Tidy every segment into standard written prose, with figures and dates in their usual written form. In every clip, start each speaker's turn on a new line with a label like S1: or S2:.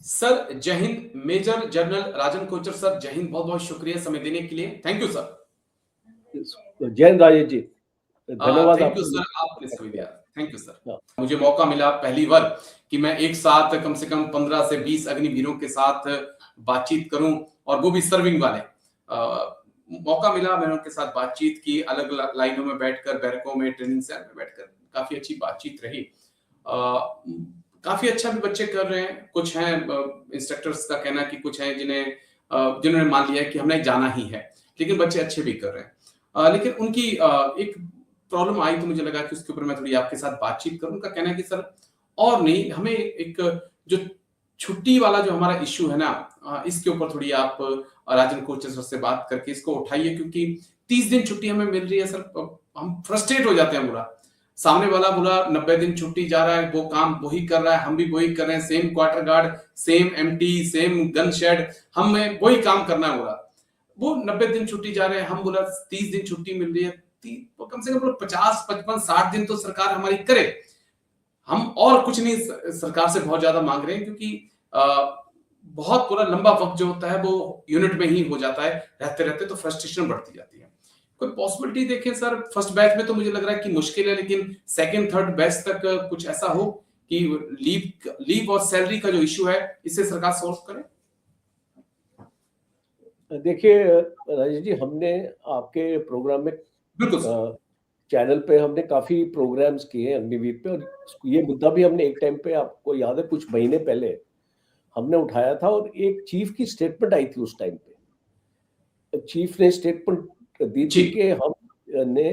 S1: Sir जय Hind. Major general राजन Kochhar sir, जय हिंद। बहुत बहुत शुक्रिया समय देने के लिए। Thank you sir.
S2: जय हिंद राजेश जी, धन्यवाद
S1: थैंक यू
S2: आपको।
S1: सर, आपने समय दिया। Thank you sir.
S2: हाँ।
S1: मुझे मौका मिला पहली बार कि मैं एक साथ कम से कम 15 से 20 अग्निवीरों के साथ बातचीत करूं, और वो भी सर्विंग वाले। मौका मिला, मैंने उनके साथ बातचीत की, अलग अलग लाइनों में बैठकर, बैरकों में, ट्रेनिंग सेल में बैठकर। काफी अच्छी बातचीत रही। काफी अच्छा भी बच्चे कर रहे हैं। कुछ हैं इंस्ट्रक्टर्स का कहना कि कुछ हैं जिन्होंने मान लिया कि हमने जाना ही है, लेकिन बच्चे अच्छे भी कर रहे हैं। लेकिन उनकी एक प्रॉब्लम आई, तो मुझे लगा कि उसके ऊपर मैं थोड़ी आपके साथ बातचीत करूं। उनका कहना है कि सर, और नहीं, हमें एक जो छुट्टी वाला जो हमारा इश्यू है ना, इसके ऊपर थोड़ी आप राजन कोचर सर से बात करके इसको उठाइए, क्योंकि 30 दिन छुट्टी हमें मिल रही है सर। हम फ्रस्ट्रेट हो जाते हैं पूरा। सामने वाला बोला 90 दिन छुट्टी जा रहा है, वो काम वही कर रहा है, हम भी वही कर रहे हैं। Same quarter guard, same MT, same gun shed, हमें वही काम करना है। बोला वो 90 दिन छुट्टी जा रहे हैं, हम बोला 30 दिन छुट्टी मिल रही है। कम से कम 50, 55, 60 दिन तो सरकार हमारी करे। हम और कुछ नहीं सरकार से बहुत ज्यादा मांग रहे हैं, क्योंकि बहुत पूरा लंबा वक्त जो होता है वो यूनिट में ही हो जाता है। रहते रहते तो फ्रस्ट्रेशन बढ़ती जाती है। कोई पॉसिबिलिटी देखें सर। फर्स्ट बैच में तो मुझे लग रहा है कि मुश्किल है, लेकिन सेकंड थर्ड बैच तक कुछ ऐसा हो कि लीव और सैलरी का जो इश्यू है, इसे सरकार सॉल्व करे।
S2: देखिए राजेश जी, हमने आपके प्रोग्राम में,
S1: बिल्कुल
S2: चैनल पे हमने काफी प्रोग्राम्स किए हैं अग्निवीर पे, और ये मुद्दा भी हमने एक टाइम पे, आपको याद है, कुछ महीने पहले हमने उठाया था, और एक चीफ की स्टेटमेंट आई थी उस टाइम पे। चीफ ने स्टेटमेंट दी थी कि हमने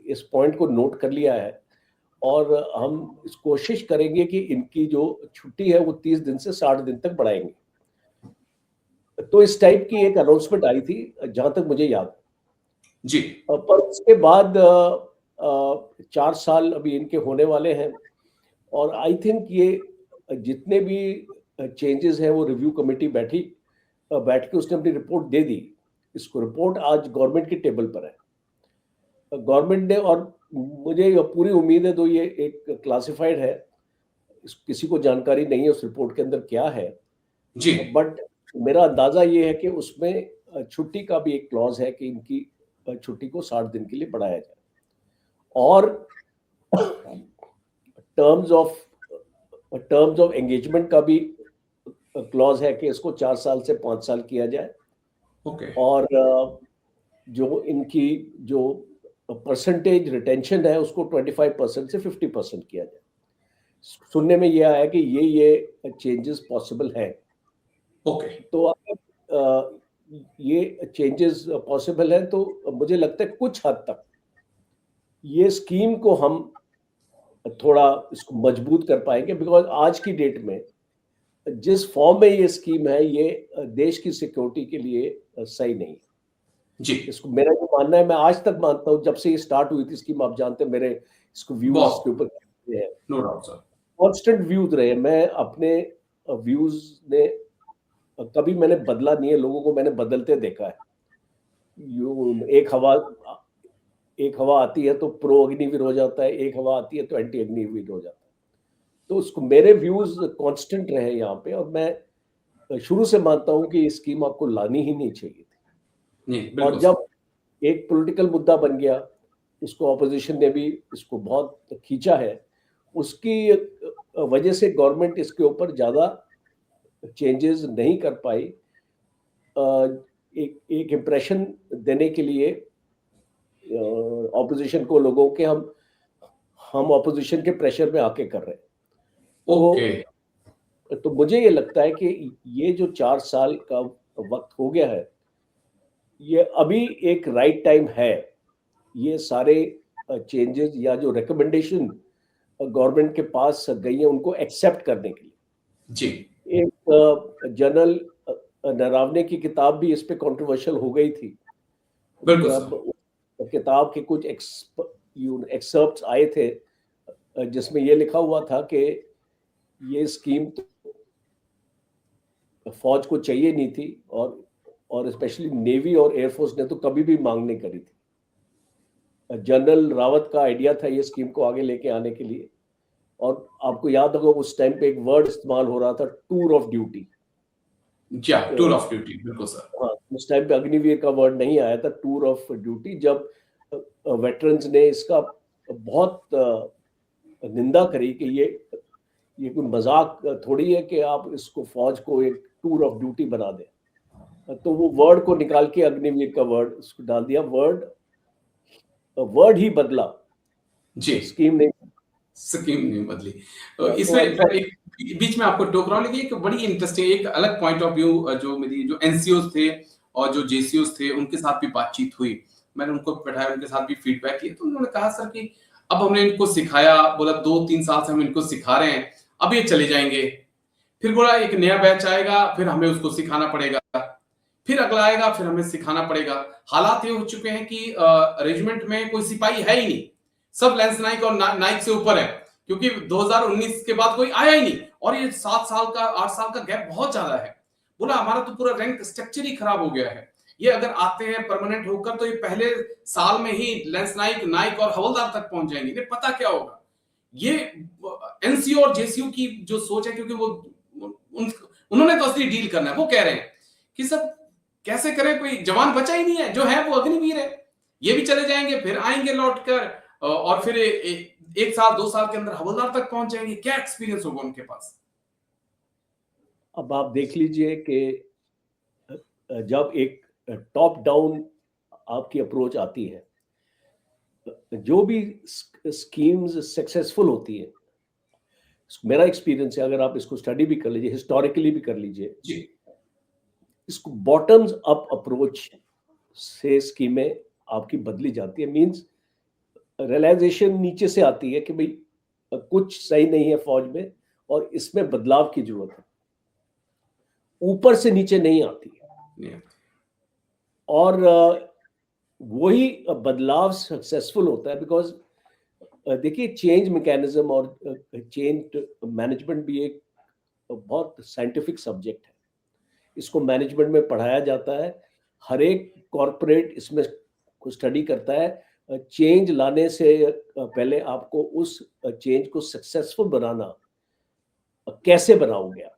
S2: इस पॉइंट को नोट कर लिया है, और हम इस कोशिश करेंगे कि इनकी जो छुट्टी है वो 30 दिन से 60 दिन तक बढ़ाएंगे। तो इस टाइप की एक अनाउंसमेंट आई थी, जहां तक मुझे याद
S1: जी।
S2: पर उसके बाद 4 साल अभी इनके होने वाले हैं, और आई थिंक ये जितने भी चेंजेस हैं वो रिव्यू कमेटी बैठ के उसने अपनी रिपोर्ट दे दी। इसको रिपोर्ट आज गवर्नमेंट की टेबल पर है, गवर्नमेंट ने, और मुझे पूरी उम्मीद है, तो ये एक क्लासिफाइड है, किसी को जानकारी नहीं है उस रिपोर्ट के अंदर क्या है
S1: जी।
S2: बट मेरा अंदाजा ये है कि उसमें छुट्टी का भी एक क्लॉज है कि इनकी छुट्टी को 60 दिन के लिए बढ़ाया जाए, और टर्म्स ऑफ एंगेजमेंट का भी क्लॉज है कि इसको 4 साल से 5 साल किया जाए।
S1: ओके।
S2: और जो इनकी जो परसेंटेज रिटेंशन है उसको 25% से 50% किया जाए। सुनने में ये आया कि ये चेंजेस पॉसिबल है।
S1: ओके।
S2: तो अगर ये चेंजेस पॉसिबल है, तो मुझे लगता है कुछ हद तक ये स्कीम को हम थोड़ा इसको मजबूत कर पाएंगे, बिकॉज आज की डेट में जिस फॉर्म में ये स्कीम है, ये देश की सिक्योरिटी के लिए सही नहीं है।
S1: जी।
S2: इसको मेरा जो मानना है, मैं आज तक मानता हूँ, जब से ये स्टार्ट हुई थी स्कीम, आप जानते हैं मेरे इसको व्यूज के ऊपर
S1: no doubt sir,
S2: constant views रहे। मैं अपने व्यूज ने कभी मैंने बदला नहीं है, लोगों को मैंने बदलते देखा है। एक हवा आती है तो प्रो अग्निवीर हो जाता है, एक हवा आती है तो एंटी अग्निवीर हो जाता है। तो उसको मेरे व्यूज कांस्टेंट रहे यहाँ पे, और मैं शुरू से मानता हूँ कि ये स्कीम आपको लानी ही नहीं चाहिए थी।
S1: नहीं,
S2: और जब एक पॉलिटिकल मुद्दा बन गया, उसको ऑपोजिशन ने भी इसको बहुत खींचा है, उसकी वजह से गवर्नमेंट इसके ऊपर ज्यादा चेंजेस नहीं कर पाई। एक इम्प्रेशन देने के लिए ऑपोजिशन को, लोगों के, हम ऑपोजिशन के प्रेशर में आके कर रहे हैं। तो मुझे ये लगता है कि ये जो 4 साल का वक्त हो गया है, ये अभी एक राइट टाइम है ये सारे चेंजेस या जो रिकमेंडेशन गवर्नमेंट के पास गई है उनको एक्सेप्ट करने के लिए।
S1: जी।
S2: एक जनरल नरावने की किताब भी इस पे कंट्रोवर्शियल हो गई थी। किताब के कुछ एक्सर्प्ट्स आए थे जिसमें ये लिखा हुआ था कि ये स्कीम तो फौज को चाहिए नहीं थी, और स्पेशली नेवी और एयरफोर्स ने तो कभी भी मांग नहीं करी थी। जनरल रावत का आइडिया था ये स्कीम को आगे लेके आने के लिए, और आपको याद होगा उस टाइम पे एक वर्ड इस्तेमाल हो रहा था, टूर ऑफ ड्यूटी।
S1: क्या टूर ऑफ ड्यूटी, बिल्कुल सर।
S2: हाँ, उस टाइम पे अग्निवीर का वर्ड नहीं आया था, टूर ऑफ ड्यूटी। जब वेटरन्स ने इसका बहुत निंदा करी कि ये कोई मजाक थोड़ी है कि आप इसको फौज को एक टूर ऑफ ड्यूटी बना दें, तो वो वर्ड को निकाल के अग्निवीर का वर्ड उसको डाल दिया। वर्ड ही बदला,
S1: जी,
S2: स्कीम नहीं।
S1: स्कीम नहीं बदली।
S2: तो
S1: इसमें मैं
S2: अनफॉर्चुनेट,
S1: एक बीच में आपको टोक रहा हूँ, लेकिन एक बड़ी इंटरेस्टिंग एक अलग पॉइंट ऑफ व्यू जो मेरी जो एनसीओज थे और जो जेसीओज थे उनके साथ भी बातचीत हुई। मैंने उनको बैठाया, उनके साथ भी फीडबैक किया, तो उन्होंने कहा सर कि अब हमने इनको सिखाया, बोला 2-3 साल से हम इनको सिखा रहे हैं, अब ये चले जाएंगे। फिर बोला एक नया बैच आएगा, फिर हमें उसको सिखाना पड़ेगा, फिर अगला आएगा, फिर हमें सिखाना पड़ेगा। हालात ये हो चुके हैं कि रेजिमेंट में कोई सिपाही है ही नहीं, सब लेंस नाइक और नाइक से ऊपर है, क्योंकि 2019 के बाद कोई आया ही नहीं, और ये 7 साल का 8 साल का गैप बहुत ज्यादा है। बोला हमारा तो पूरा रैंक स्ट्रक्चर ही खराब हो गया है। ये अगर आते हैं परमानेंट होकर तो ये पहले साल में ही लेंस नाइक, नाइक और हवलदार तक पहुंच जाएंगे, इन्हें पता क्या होगा। ये एनसीओ और जेसीयू की जो सोच है, क्योंकि वो उन्होंने तो असली डील करना है, वो कह रहे हैं कि सब कैसे करें, कोई जवान बचा ही नहीं है, जो है वो अग्निवीर है, ये भी चले जाएंगे, फिर आएंगे लौट कर, और फिर एक साल 2 साल के अंदर हवलदार तक पहुंच जाएंगे। क्या एक्सपीरियंस होगा उनके पास।
S2: अब आप देख लीजिए कि जब एक टॉप डाउन आपकी अप्रोच आती है, जो भी स्कीम्स सक्सेसफुल होती है, मेरा एक्सपीरियंस है, अगर आप इसको स्टडी भी कर लीजिए, हिस्टोरिकली भी कर लीजिए,
S1: जी,
S2: इसको बॉटम्स अप अप्रोच से स्कीमें आपकी बदली जाती है। मींस रियलाइजेशन नीचे से आती है कि भाई कुछ सही नहीं है फौज में और इसमें बदलाव की जरूरत है, ऊपर से नीचे नहीं आती है।
S1: yeah.
S2: और वही बदलाव सक्सेसफुल होता है, बिकॉज देखिए चेंज मैकेनिज्म और चेंज मैनेजमेंट भी एक बहुत साइंटिफिक सब्जेक्ट है। इसको मैनेजमेंट में पढ़ाया जाता है, हर एक कॉरपोरेट इसमें को स्टडी करता है। चेंज लाने से पहले आपको उस चेंज को सक्सेसफुल बनाना कैसे बनाओगे आप।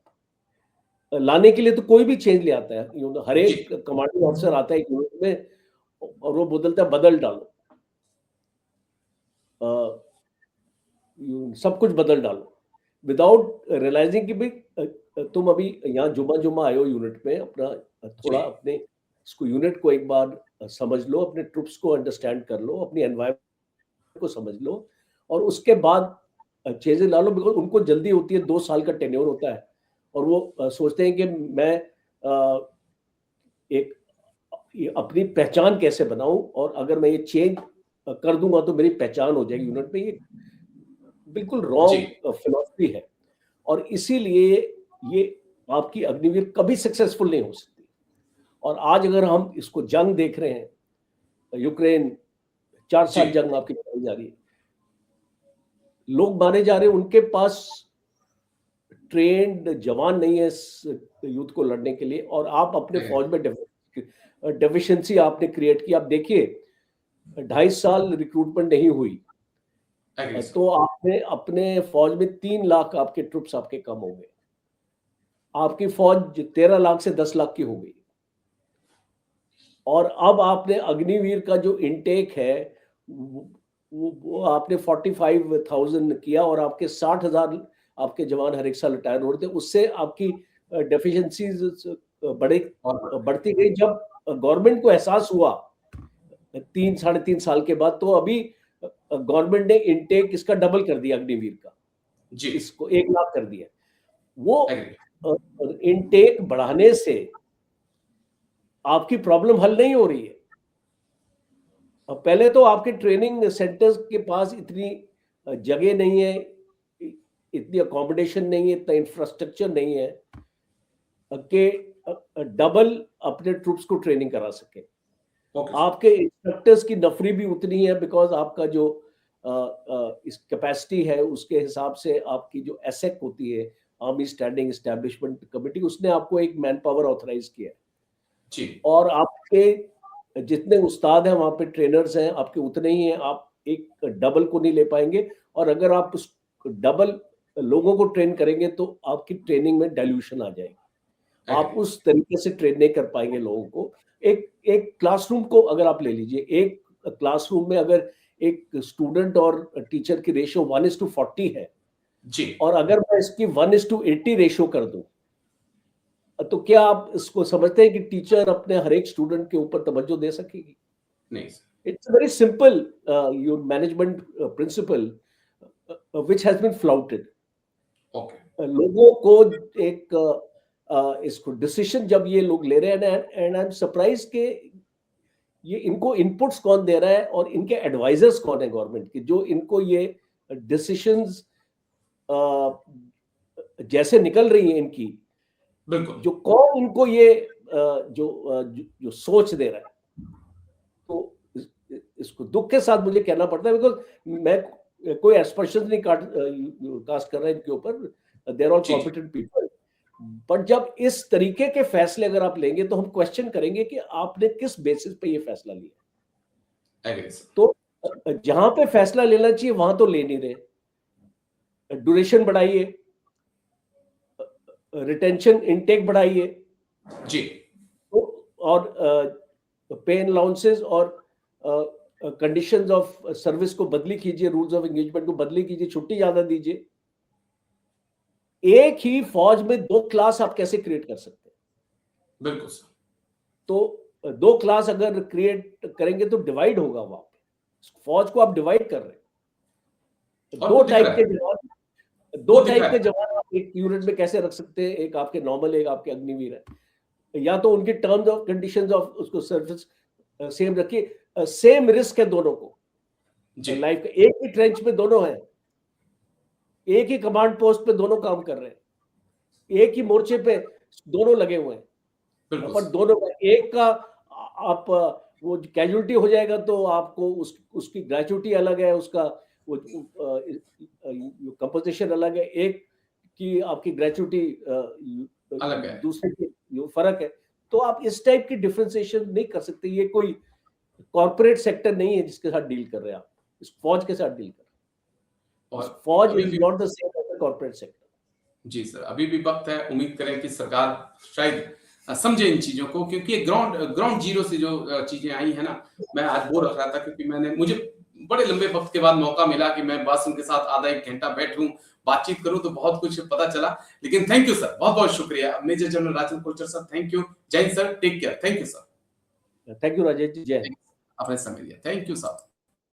S2: लाने के लिए तो कोई भी चेंज ले आता है, हर
S1: जी,
S2: एक कमांडिंग ऑफिसर आता है एक यूनिट में और वो बोलता है बदल डालो, सब कुछ बदल डालो, विदाउट रियलाइजिंग कि भाई तुम अभी यहाँ जुमा जुमा आए हो यूनिट में, अपना
S1: जी,
S2: थोड़ा अपने इसको यूनिट को एक बार समझ लो, अपने ट्रुप्स को अंडरस्टैंड कर लो, अपनी एनवायरमेंट को समझ लो, और उसके बाद चेंजेस ला लो। बिकॉज उनको जल्दी होती है, 2 साल का टेन्योर होता है और वो सोचते हैं कि मैं एक अपनी पहचान कैसे बनाऊं, और अगर मैं ये चेंज कर दूंगा तो मेरी पहचान हो जाएगी यूनिट में। ये बिल्कुल
S1: जी,
S2: रॉन्ग फिलॉसफी है, और इसीलिए ये आपकी अग्निवीर कभी सक्सेसफुल नहीं हो सकती। और आज अगर हम इसको जंग देख रहे हैं, यूक्रेन 4
S1: जी,
S2: साल जंग आपकी चलाई जा रही है, लोग मारे जा रहे हैं, उनके पास ट्रेंड जवान नहीं है इस युद्ध को लड़ने के लिए, और आप अपने फौज में डेफिशिएंसी आपने क्रिएट की। आप देखिए 2.5 साल रिक्रूटमेंट नहीं हुई
S1: एग्री
S2: तो
S1: सर।
S2: आपने अपने फौज में 3 लाख आपके ट्रुप्स आपके कम हो गए, आपकी फौज 13 लाख से 10 लाख की हो गई। और अब आपने अग्निवीर का जो इनटेक है वो आपने 45,000 किया, और आपके 60,000 आपके जवान हर एक साल रिटायर हो रहे थे। उससे आपकी डेफिशिएंसीज
S1: और
S2: बढ़ती गई। जब गवर्नमेंट को एहसास हुआ 3 साढ़े 3 साल के बाद, तो अभी गवर्नमेंट ने इनटेक इसका डबल कर दिया, अग्निवीर का
S1: जी,
S2: इसको 1 लाख कर दिया। वो
S1: एग्री,
S2: इनटेक बढ़ाने से आपकी प्रॉब्लम हल नहीं हो रही है। पहले तो आपके ट्रेनिंग सेंटर्स के पास इतनी जगह नहीं है, इतनी अकोमोडेशन नहीं है, इतना इंफ्रास्ट्रक्चर नहीं है कि डबल अपने ट्रूप्स को ट्रेनिंग करा सके।
S1: ओके,
S2: आपके इंस्ट्रक्टर्स की नफरी भी उतनी है, बिकॉज आपका जो इस कैपेसिटी है उसके हिसाब से आपकी जो एसेक होती है, आर्मी स्टैंडिंग एस्टैब्लिशमेंट कमेटी, उसने आपको एक मैन पावर ऑथराइज किया है,
S1: जी,
S2: और आपके जितने उस्ताद हैं वहां पे ट्रेनर्स हैं आपके उतने ही हैं, आप एक डबल को नहीं ले पाएंगे। और अगर आप डबल लोगों को ट्रेन करेंगे तो आपकी ट्रेनिंग में डाइल्यूशन आ जाएगी, आप
S1: एग्री।
S2: उस तरीके से ट्रेन नहीं कर पाएंगे लोगों को। एक एक क्लासरूम को अगर आप ले लीजिए, एक क्लासरूम में अगर एक स्टूडेंट और टीचर की रेशियो 1:40 है,
S1: जी,
S2: और अगर मैं इसकी 1:80 रेशियो कर दूं, तो क्या आप इसको समझते हैं कि टीचर अपने हर एक स्टूडेंट के ऊपर तवज्जो दे सकेगी?
S1: नहीं sir,
S2: It's a very simple your management principle which has been flouted.
S1: Okay,
S2: लोगों को एक इसको डिसीजन जब ये लोग ले रहे हैं, एंड आई एम सरप्राइज के ये इनको इनपुट्स कौन दे रहा है और इनके एडवाइजर्स कौन है गवर्नमेंट के, जो इनको ये डिसीजंस जैसे निकल रही है इनकी,
S1: बिल्कुल,
S2: जो कौन इनको ये जो सोच दे रहा है। तो इसको दुख के साथ मुझे कहना पड़ता है, बिकॉज मैं कोई एस्पर्शन नहीं कास्ट कर रहा है इनके ऊपर, दे आर ऑल
S1: जी, जी,
S2: कॉम्पिटेंट पीपल, बट जब इस तरीके के फैसले अगर आप लेंगे तो हम क्वेश्चन करेंगे कि आपने किस बेसिस पे ये फैसला लिया।
S1: एग्री सर,
S2: तो जहां पे फैसला लेना चाहिए वहां तो ले नहीं रहे। ड्यूरेशन बढ़ाइए, रिटेंशन इनटेक बढ़ाइए,
S1: जी,
S2: और पे अलाउंसेस और कंडीशंस ऑफ सर्विस को बदली कीजिए, रूल्स ऑफ एंगेजमेंट को बदली कीजिए, छुट्टी ज्यादा दीजिए। एक ही फौज में 2 क्लास आप कैसे क्रिएट कर सकते हैं?
S1: बिल्कुल सर,
S2: तो 2 क्लास अगर क्रिएट करेंगे तो डिवाइड होगा वहां पे। फौज को आप डिवाइड कर रहे हैं।
S1: और
S2: दो
S1: वो दिख
S2: टाइप
S1: रहा
S2: के
S1: है,
S2: जवान,
S1: वो दिख रहा है,
S2: आप एक यूनिट में कैसे रख सकते हैं, एक आपके नॉर्मल, एक आपके अग्निवीर है। या तो उनकी टर्म्स ऑफ कंडीशंस ऑफ उसको सर्विस सेम रखिए, सेम रिस्क है दोनों को
S1: जी,
S2: लाइफ का, एक ही ट्रेंच में दोनों हैं, एक ही कमांड पोस्ट पे दोनों काम कर रहे हैं, एक ही मोर्चे पे दोनों लगे हुए हैं,
S1: बिल्कुल
S2: पर
S1: सर,
S2: दोनों का एक का आप वो कैजुअलिटी हो जाएगा तो आपको उसकी ग्रेचुइटी अलग है, उसका वो कंपोजिशन अलग है, एक की आपकी ग्रेचुइटी
S1: अलग है,
S2: दूसरे की फर्क है। तो आप इस टाइप की डिफरेंशिएशन नहीं कर सकते। ये कोई कॉर्पोरेट सेक्टर नहीं है जिसके साथ डील कर रहे हैं आप, इस फौज के साथ डील कर रहे हैं।
S1: और
S2: फौज
S1: अभी
S2: इज
S1: भी
S2: not the same as the corporate sector.
S1: जी सर, अभी भी वक्त है, उम्मीद करें कि सरकार शायद समझे इन चीजों को, क्योंकि ग्राउंड ग्राउंड जीरो से जो चीजें आई है ना, मैं आज बोर रख रहा था क्योंकि मुझे बड़े लंबे वक्त के बाद मौका मिला कि मैं बस उनके साथ आधा एक घंटा बैठूं, बातचीत करूं, तो बहुत कुछ पता चला। लेकिन थैंक यू सर, बहुत बहुत शुक्रिया major general Rajan Kolchar sir, thank you. जय हिंद sir, take care, thank you sir,
S2: thank you Rajesh ji, जय हिंद।
S1: आपने समय दिया, थैंक यू सर।